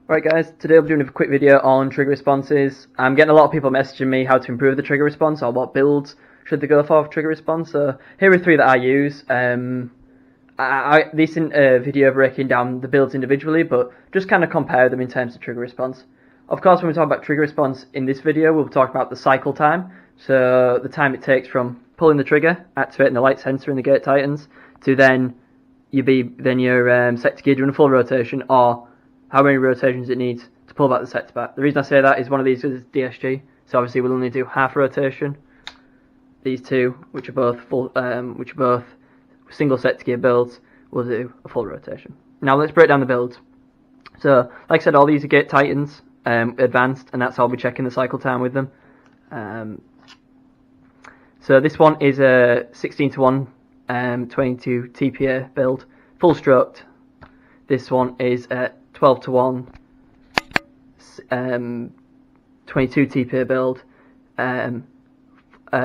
Right guys, today I'll be doing a quick video on trigger responses. I'm getting a lot of people messaging me how to improve the trigger response or what builds should they go for trigger response. So here are three that I use. This isn't a video breaking down the builds individually, but just kind of compare them in terms of trigger response. Of course, when we talk about trigger response in this video, we'll talk about the cycle time. So the time it takes from pulling the trigger, activating the light sensor in the gate tightens, to then you're set to gear doing a full rotation, or how many rotations it needs to pull back the sector back. The reason I say that is one of these is DSG, so obviously we'll only do half rotation. These two, which are both single sector gear builds, will do a full rotation. Now let's break down the builds. So, like I said, all these are gate tightens, advanced, and that's how I'll be checking the cycle time with them. So this one is a 16:1, 22 TPA build, full stroked. This one is a 12:1, 22 TPA build,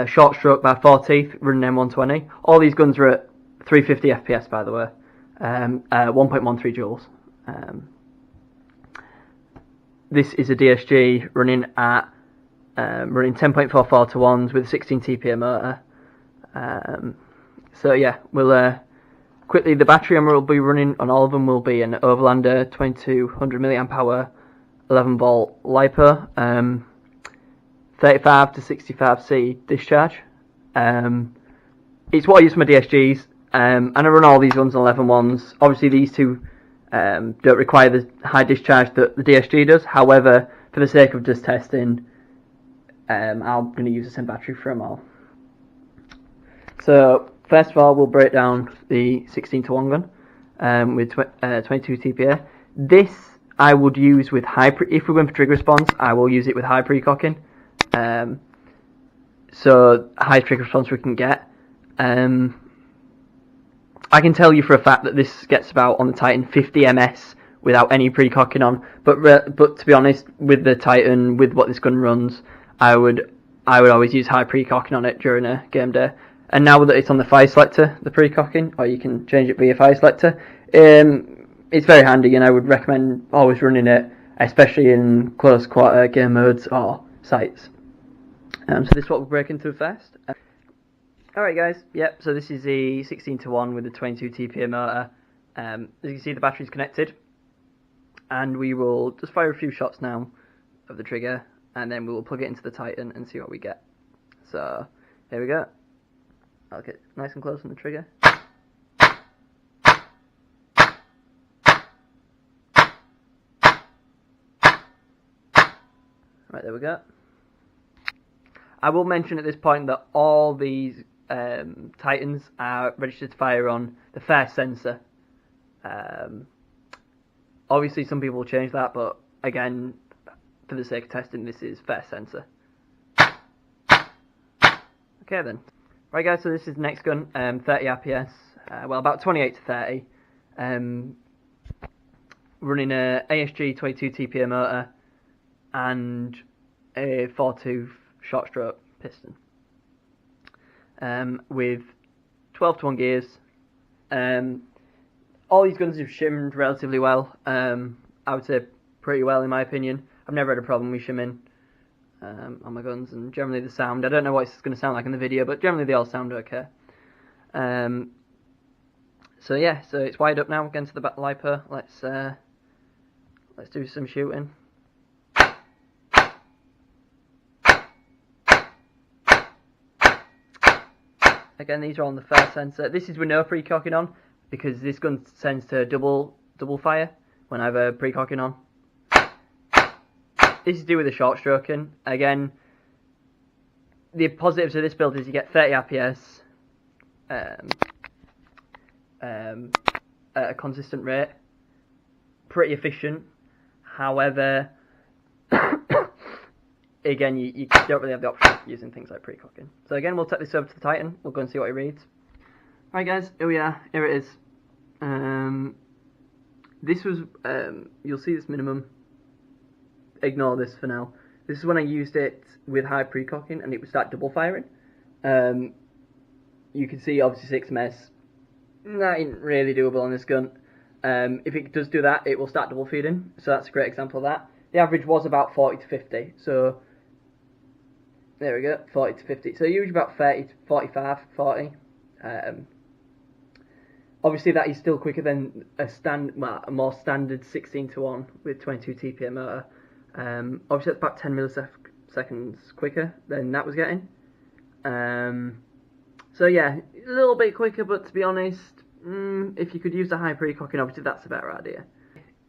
short stroke by 4 teeth, running M120. All these guns are at 350 FPS, by the way, 1.13 joules. This is a DSG running at 10.44 to 1s with a 16 TPA motor. So yeah, we'll quickly, the battery we'll be running on all of them will be an Overlander 2200 mAh 11 volt LiPo, 35 to 65C discharge. It's what I use for my DSGs, and I run all these ones on 11 ones. Obviously these two don't require the high discharge that the DSG does. However, for the sake of just testing, I'm going to use the same battery for them all. So first of all, we'll break down the 16:1 gun with 22 TPA. This I would use with if we went for trigger response, I will use it with high precocking. So high trigger response we can get. I can tell you for a fact that this gets about on the Titan 50 ms without any precocking on. But to be honest, with the Titan, with what this gun runs, I would always use high precocking on it during a game day. And now that it's on the fire selector, the precocking, or you can change it via fire selector, it's very handy, and I would recommend always running it, especially in close quarter game modes or sites. So this is what we're breaking through first. Alright guys, yep, so this is the 16:1 with the 22 TPA motor. As you can see, the battery's connected, and we will just fire a few shots now of the trigger, and then we will plug it into the Titan and see what we get. So, here we go. I'll get nice and close on the trigger. Right, there we go. I will mention at this point that all these Titans are registered to fire on the first sensor. Obviously some people will change that, but again, for the sake of testing, this is first sensor. Okay then. Right guys, so this is the next gun, 30 RPS, well about 28 to 30, running a ASG 22 TPA motor and a 4-tooth short stroke piston, with 12:1 gears. All these guns have shimmed relatively well, I would say pretty well in my opinion. I've never had a problem with shimming on my guns, and generally the sound, I don't know what it's going to sound like in the video, but generally they all sound okay. So yeah, so it's wired up now against the back LiPo. Let's do some shooting. Again, these are on the first sensor. This is with no precocking on, because this gun tends to double fire when I have a precocking on. This is to do with the short stroking. Again, the positives of this build is you get 30 RPS at a consistent rate. Pretty efficient. However, again, you don't really have the option of using things like precocking. So again, we'll take this over to the Titan. We'll go and see what it reads. Right guys, here we are. Here it is. This was, you'll see this minimum. Ignore this for now. This is when I used it with high precocking and it would start double firing. You can see obviously 6 ms. That ain't really doable on this gun. If it does do that, it will start double feeding. So that's a great example of that. The average was about 40 to 50. So there we go, 40 to 50. So usually about 30 to 45, 40. Obviously that is still quicker than a more standard 16 to 1 with 22 TPM motor. Obviously that's about 10 milliseconds quicker than that was getting. So yeah, a little bit quicker, but to be honest, if you could use the high precocking, obviously that's a better idea.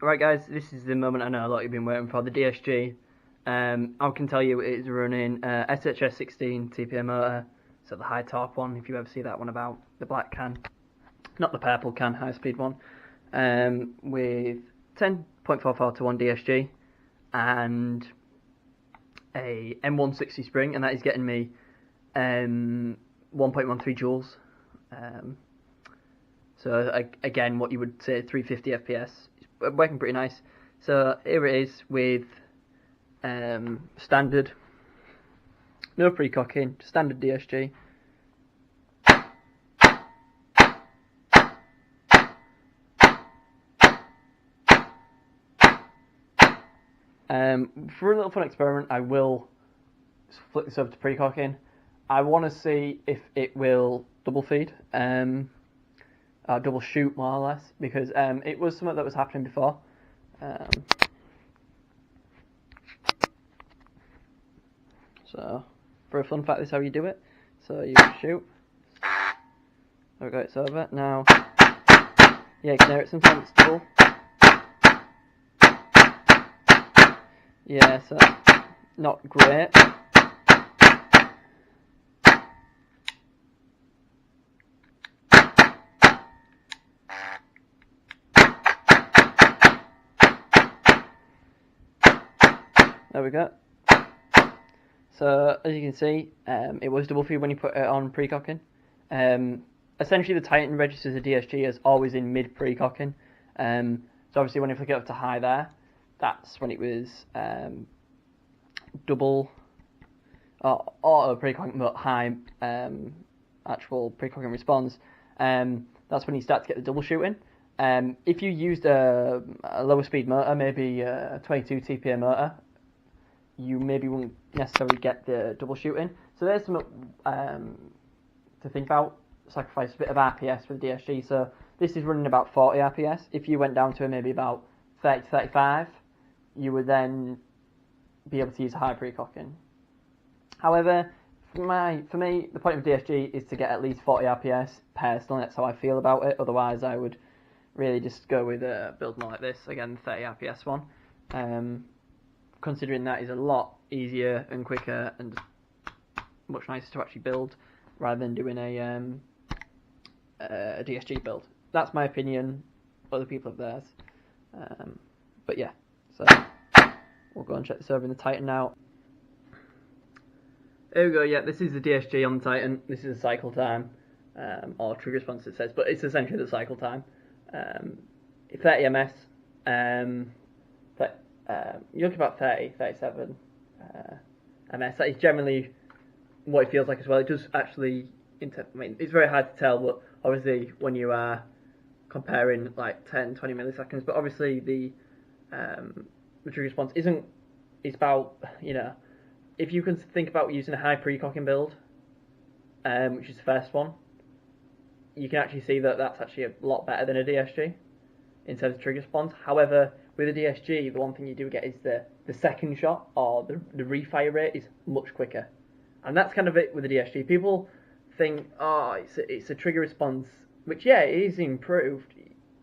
Alright guys, this is the moment I know a lot of you have been waiting for, the DSG. I can tell you it is running SHS 16 TPM motor, so the high torque one, if you ever see that one about, the black can, not the purple can, high speed one, with 10.44 to 1 DSG and a M160 spring, and that is getting me 1.13 joules. So again, what you would say 350 FPS, it's working pretty nice. So here it is with standard, no precocking, standard DSG. For a little fun experiment, I will flip this over to precocking. I want to see if it will double feed, double shoot more or less, because it was something that was happening before. So, for a fun fact, this is how you do it. So you shoot. Okay, it's over. Now, yeah, you can hear it sometimes, it's double. Yeah, so not great. There we go. So as you can see, it was double feed when you put it on precocking. Essentially, the Titan registers the DSG as always in mid precocking. So obviously, when you flick it up to high there, that's when it was double auto precocking, but high actual precocking response. That's when you start to get the double shooting. If you used a lower speed motor, maybe a 22 TPM motor, you maybe wouldn't necessarily get the double shooting. So there's some to think about. Sacrifice a bit of RPS for the DSG. So this is running about 40 RPS. If you went down to maybe about 30 to 35, you would then be able to use high precocking. However, for me, the point of DSG is to get at least 40 RPS. Personally, that's how I feel about it. Otherwise, I would really just go with a build more like this. Again, the 30 RPS one. Considering that is a lot easier and quicker and much nicer to actually build rather than doing a DSG build. That's my opinion. Other people have theirs. But yeah, so we'll go and check this over in the Titan now. There we go, yeah, this is the DSG on the Titan. This is the cycle time, or trigger response it says, but it's essentially the cycle time. 30 ms, you're looking about 30, 37 ms. That is generally what it feels like as well. It does actually, it's very hard to tell, but obviously when you are comparing like 10, 20 milliseconds, but obviously the trigger response it's about, if you can think about using a high precocking build, which is the first one, you can actually see that that's actually a lot better than a DSG in terms of trigger response. However, with a DSG, the one thing you do get is the second shot, or the refire rate is much quicker. And that's kind of it with the DSG. People think, it's a trigger response, which, yeah, it is improved.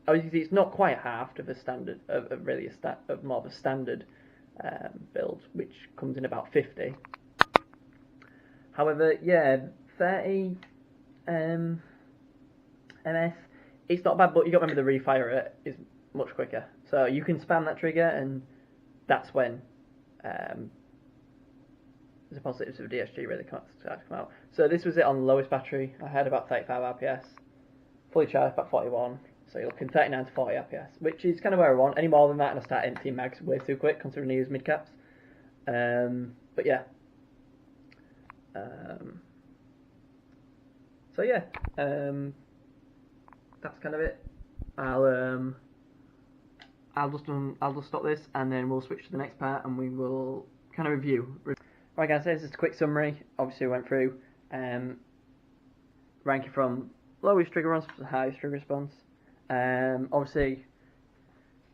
Obviously, it's not quite halved of a standard, of more of a standard build, which comes in about 50. However, yeah, 30 ms, it's not bad, but you got to remember the refire rate is much quicker. So you can spam that trigger, and that's when the positives of DSG really start to come out. So this was it on the lowest battery. I had about 35 RPS, fully charged about 41. So you're looking 39 to 40 RPS, which is kind of where I want. Any more than that, and I start emptying mags way too quick, considering I use mid caps. But yeah. So yeah, that's kind of it. I'll I'll just stop this, and then we'll switch to the next part, and we will kind of review. Right, guys, this is a quick summary. Obviously, we went through ranking from lowest trigger response to highest trigger response. Obviously,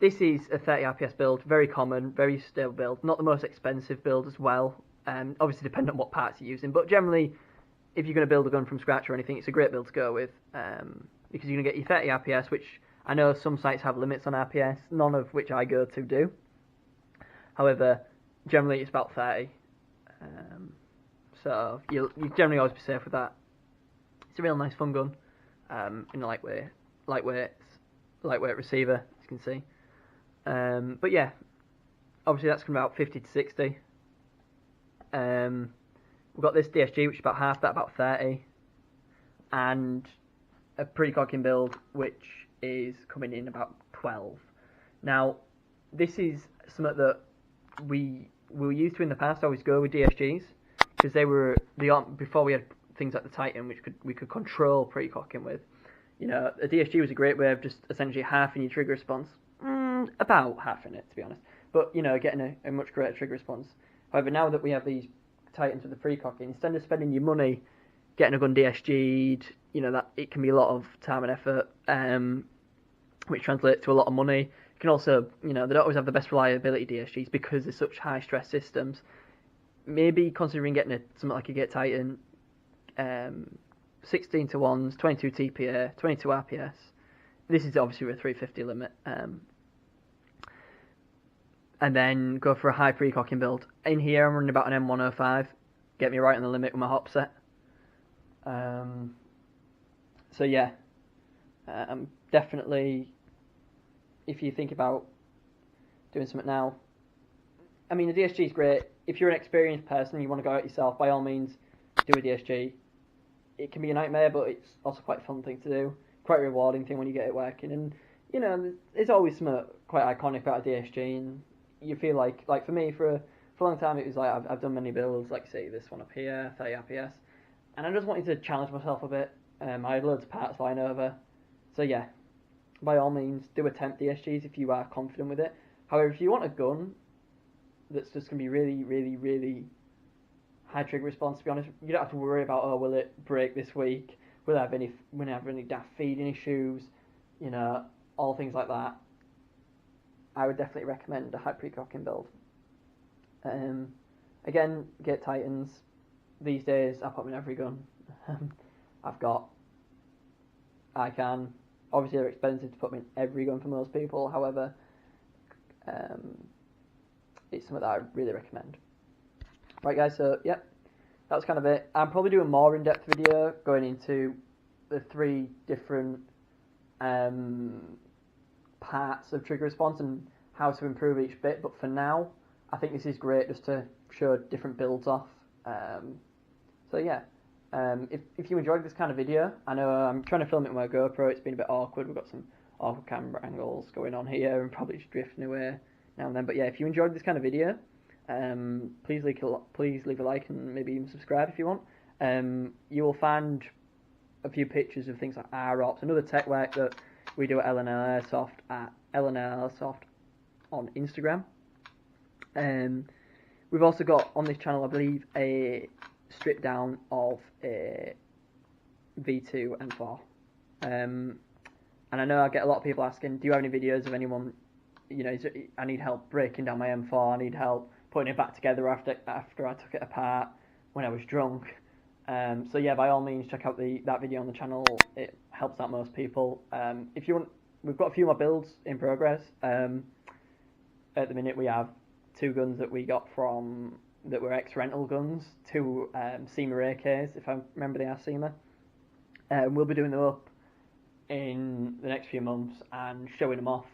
this is a 30 RPS build, very common, very stable build, not the most expensive build as well. Obviously, depending on what parts you're using, but generally, if you're going to build a gun from scratch or anything, it's a great build to go with, because you're going to get your 30 RPS, which I know some sites have limits on RPS, none of which I go to do. However, generally it's about 30, so you generally always be safe with that. It's a real nice fun gun, in a lightweight receiver, as you can see. But yeah, obviously that's from about 50 to 60. We've got this DSG, which is about half that, about 30, and a pre-cocking build, which is coming in about 12. Now, this is something that we were used to in the past. Always go with DSGs because they were before we had things like the Titan, which we could control pre-cocking with. You know, a DSG was a great way of just essentially halving your trigger response, about halving it to be honest. But you know, getting a much greater trigger response. However, now that we have these Titans with the pre-cocking, instead of spending your money getting a gun DSG'd, you know, that it can be a lot of time and effort, which translates to a lot of money. You can also, you know, they don't always have the best reliability DSGs because they're such high stress systems. Maybe considering getting something like a Gate Titan, 16 to 1s, 22 TPA, 22 RPS. This is obviously with a 350 limit. And then go for a high pre-cocking build. In here I'm running about an M105, get me right on the limit with my hop set. So yeah, definitely, if you think about doing something now, I mean, the DSG is great. If you're an experienced person and you want to go out yourself, by all means, do a DSG. It can be a nightmare, but it's also quite a fun thing to do. Quite a rewarding thing when you get it working. And, you know, there's always something quite iconic about a DSG, and you feel like for me, for a long time, it was like, I've done many builds, like, say, this one up here, 30 RPS, and I just wanted to challenge myself a bit. I had loads of parts lying over. So, yeah, by all means, do attempt DSGs if you are confident with it. However, if you want a gun that's just going to be really, really, really high trigger response, to be honest, you don't have to worry about, oh, will it break this week? Will I have any daft feeding issues? You know, all things like that. I would definitely recommend a high pre-cocking build. Again, Gate Titans. These days, I put them in every gun. I've got. I can. Obviously, they're expensive to put them in every gun for most people. However, it's something that I really recommend. Right, guys. So, yep, that's kind of it. I'm probably doing a more in-depth video going into the 3 different parts of trigger response and how to improve each bit. But for now, I think this is great just to show different builds off. So yeah, if you enjoyed this kind of video, I know I'm trying to film it with my GoPro. It's been a bit awkward. We've got some awkward camera angles going on here and probably just drifting away now and then. But yeah, if you enjoyed this kind of video, please leave a like and maybe even subscribe if you want. You will find a few pictures of things like ROPS and other tech work that we do at LNL Airsoft on Instagram. We've also got on this channel, I believe, a strip down of a V2 M4. And I know I get a lot of people asking, do you have any videos of anyone, you know, I need help breaking down my M4, I need help putting it back together after I took it apart when I was drunk. So yeah, by all means, check out that video on the channel. It helps out most people. If you want, we've got a few more builds in progress. At the minute, we have 2 guns that we got that were ex-rental guns, 2 SEMA AKs, if I remember they are SEMA. We'll be doing them up in the next few months and showing them off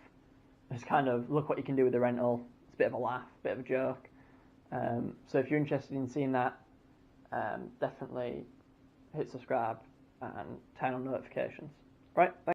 as kind of, look what you can do with the rental. It's a bit of a laugh, a bit of a joke. So if you're interested in seeing that, definitely hit subscribe and turn on notifications. Right, thanks.